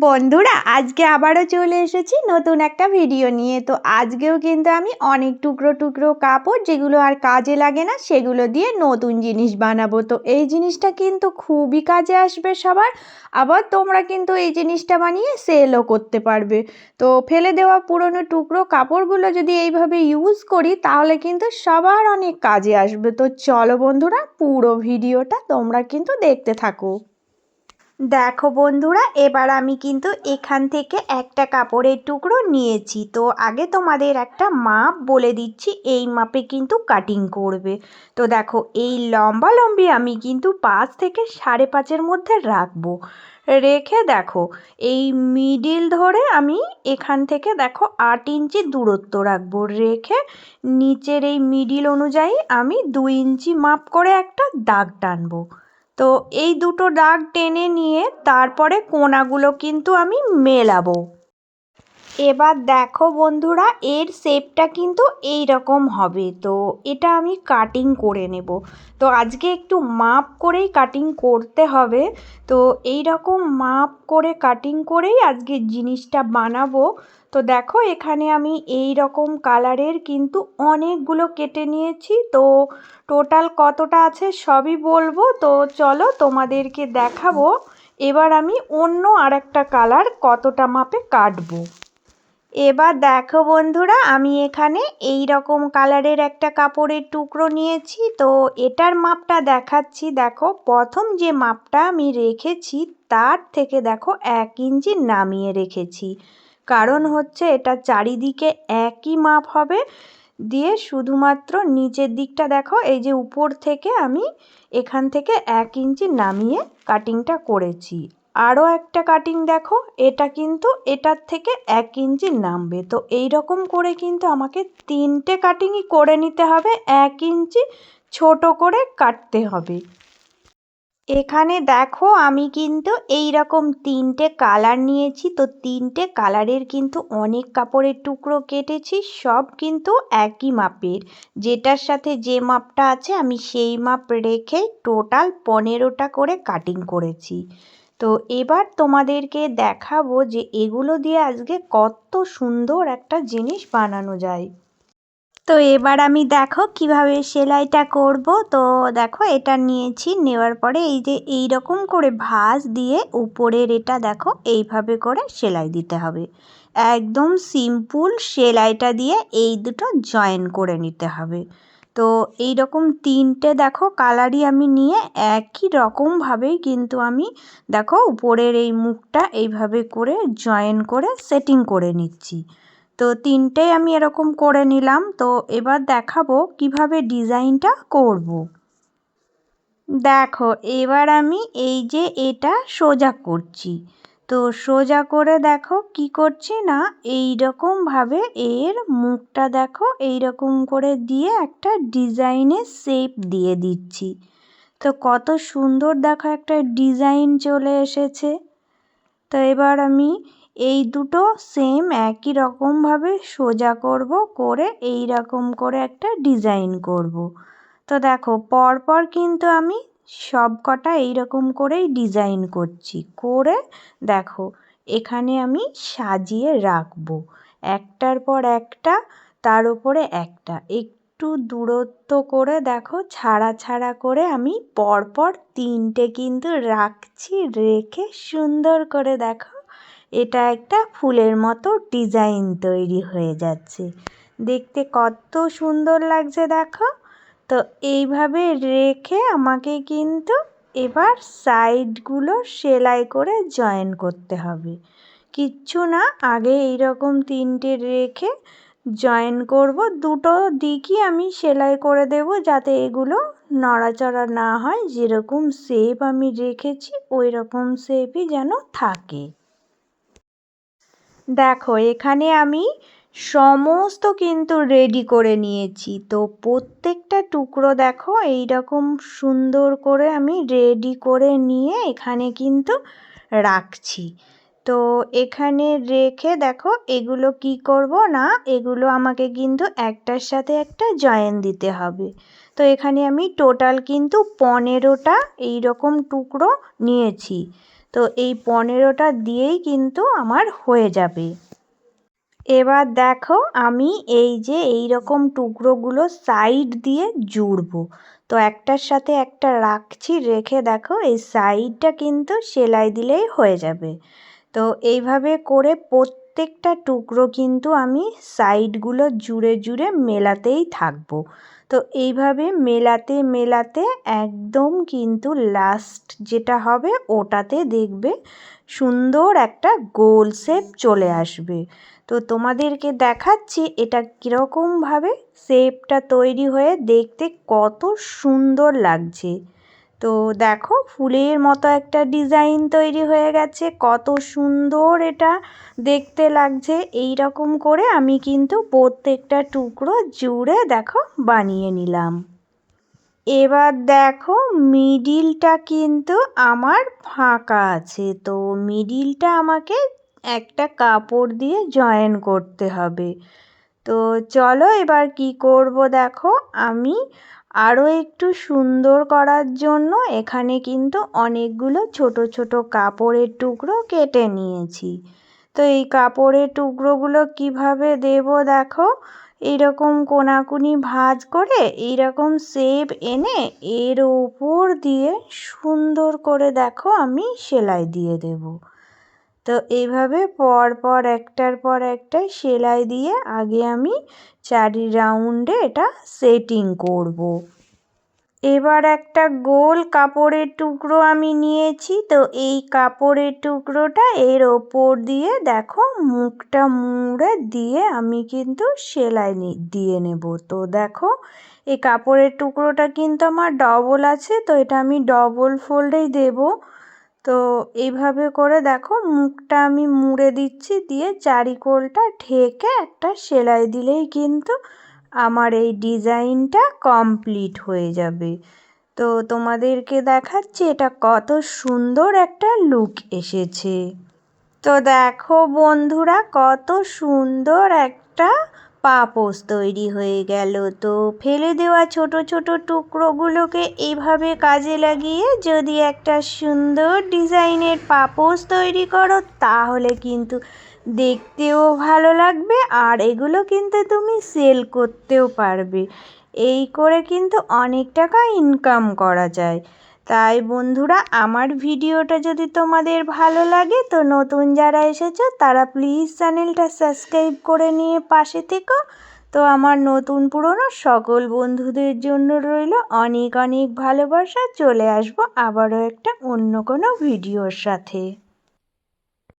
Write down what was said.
বন্ধুরা আজকে আবারও চলে এসেছি নতুন একটা ভিডিও নিয়ে। তো আজকেও কিন্তু আমি অনেক টুকরো টুকরো কাপড় যেগুলো আর কাজে লাগে না সেগুলো দিয়ে নতুন জিনিস বানাবো। তো এই জিনিসটা কিন্তু খুবই কাজে আসবে সবার। আবার তোমরা কিন্তু এই জিনিসটা বানিয়ে সেলও করতে পারবে। তো ফেলে দেওয়া পুরনো টুকরো কাপড়গুলো যদি এইভাবে ইউজ করি তাহলে কিন্তু সবার অনেক কাজে আসবে। তো চলো বন্ধুরা পুরো ভিডিওটা তোমরা কিন্তু দেখতে থাকো। দেখো বন্ধুরা, এবার আমি কিন্তু এখান থেকে একটা কাপড়ের টুকরো নিয়েছি। তো আগে তোমাদের একটা মাপ বলে দিচ্ছি, এই মাপে কিন্তু কাটিং করবে। তো দেখো এই লম্বি আমি কিন্তু 5 থেকে 5.5-এর মধ্যে রাখবো। রেখে দেখো এই মিডিল ধরে আমি এখান থেকে দেখো 8 ইঞ্চি দূরত্ব রাখবো। রেখে নিচের এই মিডিল অনুযায়ী আমি 2 ইঞ্চি মাপ করে একটা দাগ টানবো। তো এই দুটো দাগ টেনে নিয়ে তারপরে কোণাগুলো কিন্তু আমি মেলাবো। এবার দেখো বন্ধুরা, এর শেপটা কিন্তু এই রকম হবে। তো এটা আমি কাটিং করে নেব। তো আজকে একটু মাপ করেই কাটিং করতে হবে। তো এই রকম মাপ করে কাটিং করেই আজকে জিনিসটা বানাবো। তো দেখো এখানে আমি এই রকম কালারের কিন্তু অনেকগুলো কেটে নিয়েছি। তো টোটাল কতটা আছে সবই বলবো। তো চলো তোমাদেরকে দেখাবো এবার আমি অন্য আরেকটা কালার কতটা মাপে কাটবো। এবার দেখো বন্ধুরা, আমি এখানে এই রকম কালারের একটা কাপড়ের টুকরো নিয়েছি। তো এটার মাপটা দেখাচ্ছি। দেখো প্রথম যে মাপটা আমি রেখেছি তার থেকে দেখো 1 ইঞ্চি নামিয়ে রেখেছি। কারণ হচ্ছে এটা চারিদিকে একই মাপ হবে। দিয়ে শুধুমাত্র নিচের দিকটা দেখো এই যে উপর থেকে আমি এখান থেকে 1 ইঞ্চি নামিয়ে কাটিংটা করেছি। আরও একটা কাটিং দেখো, এটা কিন্তু এটার থেকে 1 ইঞ্চি নামবে। তো এই রকম করে কিন্তু আমাকে 3টে কাটিংই করে নিতে হবে, 1 ইঞ্চি ছোট করে কাটতে হবে। এখানে দেখো আমি কিন্তু এই রকম 3টে কালার নিয়েছি। তো 3টে কালারের কিন্তু অনেক কাপড়ের টুকরো কেটেছি, সব কিন্তু একই মাপের। যেটার সাথে যে মাপটা আছে আমি সেই মাপ রেখে টোটাল 15টা করে কাটিং করেছি। তো এবার তোমাদেরকে দেখাবো যে এগুলো দিয়ে আজকে কত সুন্দর একটা জিনিস বানানো যায়। তো এবার আমি দেখো কিভাবে সেলাইটা করব। তো দেখো এটা নিয়েছি, নেওয়ার পরে এই যে এই রকম করে ভাঁজ দিয়ে উপরের এটা দেখো এইভাবে করে সেলাই দিতে হবে। একদম সিম্পল সেলাইটা দিয়ে এই দুটো জয়েন করে নিতে হবে। তো এই রকম 3টে দেখো কালারই আমি নিয়ে একই রকমভাবেই কিন্তু আমি দেখো উপরের এই মুখটা এইভাবে করে জয়েন করে সেটিং করে নিচ্ছি। তো 3টেই আমি এরকম করে নিলাম। তো এবার দেখাবো কিভাবে ডিজাইনটা করব। দেখো এবার আমি এই যে এটা সোজা করছি। তো সোজা করে দেখো কি করছি না, এই রকমভাবে এর মুখটা দেখো এই রকম করে দিয়ে একটা ডিজাইনের শেপ দিয়ে দিচ্ছি। তো কত সুন্দর দেখো একটা ডিজাইন চলে এসেছে। তো এবার আমি এই দুটো সেম একই রকমভাবে সোজা করব, করে এই রকম করে একটা ডিজাইন করব। তো দেখো পরপর কিন্তু আমি সব কটা এইরকম করেই ডিজাইন করছি। করে দেখো এখানে আমি সাজিয়ে রাখবো একটার পর একটা, তার উপরে একটা একটু দূরত্ব করে দেখো ছাড়া ছাড়া করে আমি পরপর 3টে কিন্তু রাখছি। রেখে সুন্দর করে দেখো এটা একটা ফুলের মতো ডিজাইন তৈরি হয়ে যাচ্ছে। দেখতে কত সুন্দর লাগছে দেখো। তো এইভাবে রেখে আমাকে কিন্তু এবার সাইডগুলো সেলাই করে জয়েন করতে হবে। কিচ্ছু না, আগে এইরকম 3টে রেখে জয়েন করব। দুটো দিকই আমি সেলাই করে দেব যাতে এগুলো নড়াচড়া না হয়। যেরকম শেপ আমি রেখেছি ওই রকম শেপই যেন থাকে। দেখো এখানে আমি সমস্ত কিন্তু রেডি করে নিয়েছি। তো প্রত্যেকটা টুকরো দেখো এই রকম সুন্দর করে আমি রেডি করে নিয়ে এখানে কিন্তু রাখছি। তো এখানে রেখে দেখো এগুলো কি করব না, এগুলো আমাকে কিন্তু একটার সাথে একটা জয়েন দিতে হবে। তো এখানে আমি টোটাল কিন্তু 15টা এই রকম টুকরো নিয়েছি। তো এই 15টা দিয়েই কিন্তু আমার হয়ে যাবে। এবার দেখো আমি এই যে এইরকম টুকরোগুলো সাইড দিয়ে জুড়বো। তো একটার সাথে একটা রাখছি, রেখে দেখো এই সাইডটা কিন্তু সেলাই দিলেই হয়ে যাবে। তো এইভাবে করে প্রত্যেকটা টুকরো কিন্তু আমি সাইডগুলো জুড়ে জুড়ে মেলাতেই থাকবো। তো এইভাবে মেলাতে মেলাতে একদম কিন্তু লাস্ট যেটা হবে ওটাতে দেখবে সুন্দর একটা গোল শেপ চলে আসবে। তো তোমাদেরকে দেখাচ্ছি এটা কীরকমভাবে শেপটা তৈরি হয়ে দেখতে কত সুন্দর লাগছে। তো দেখো ফুলের মতো একটা ডিজাইন তৈরি হয়ে গেছে, কত সুন্দর এটা দেখতে লাগছে। এই রকম করে আমি কিন্তু প্রত্যেকটা টুকরো জুড়ে দেখো বানিয়ে নিলাম। এবার দেখো মিডিলটা কিন্তু আমার ফাঁকা আছে, তো মিডিলটা আমাকে একটা কাপড় দিয়ে জয়েন করতে হবে। তো চলো এবার কি করব দেখো, আমি আরও একটু সুন্দর করার জন্য এখানে কিন্তু অনেকগুলো ছোট ছোট কাপড়ের টুকরো কেটে নিয়েছি। তো এই কাপড়ের টুকরোগুলো কিভাবে দেব দেখো, এইরকম কোনাকুনি ভাঁজ করে এইরকম শেপ এনে এর উপর দিয়ে সুন্দর করে দেখো আমি সেলাই দিয়ে দেব। তো এইভাবে পর একটার পর একটা সেলাই দিয়ে আগে আমি চারি রাউন্ডে এটা সেটিং করব। এবার একটা গোল কাপড়ের টুকরো আমি নিয়েছি, তো এই কাপড়ের টুকরোটা এর ওপর দিয়ে দেখো মুখটা মুড়ে দিয়ে আমি কিন্তু সেলাই দিয়ে নেব। তো দেখো এই কাপড়ের টুকরোটা কিন্তু আমার ডবল আছে, তো এটা আমি ডবল ফোল্ডেই দেব। তো এইভাবে করে দেখো মুখটা আমি মুড়ে দিচ্ছি, দিয়ে চারিকোলটা ঢেকে একটা সেলাই দিলেই কিন্তু আমার এই ডিজাইনটা কমপ্লিট হয়ে যাবে। তো তোমাদেরকে দেখাচ্ছি এটা কত সুন্দর একটা লুক এসেছে। তো দেখো বন্ধুরা কত সুন্দর একটা পাপোশ তৈরি হয়ে গেল। তো ফেলে দেওয়া ছোট ছোট টুকরোগুলোকে এইভাবে কাজে লাগিয়ে যদি একটা সুন্দর ডিজাইনের পাপোশ তৈরি করো তাহলে কিন্তু দেখতেও ভালো লাগবে, আর এগুলো কিন্তু তুমি সেল করতেও পারবে। এই করে কিন্তু অনেক টাকা ইনকাম করা যায়। তাই বন্ধুরা আমার ভিডিওটা যদি তোমাদের ভালো লাগে তো নতুন যারা এসেছো তারা প্লিজ চ্যানেলটা সাবস্ক্রাইব করে নিয়ে পাশে থেকো। তো আমার নতুন পুরনো সকল বন্ধুদের জন্য রইল অনেক অনেক ভালোবাসা। চলে আসবো আবারও একটা অন্য কোনো ভিডিওর সাথে।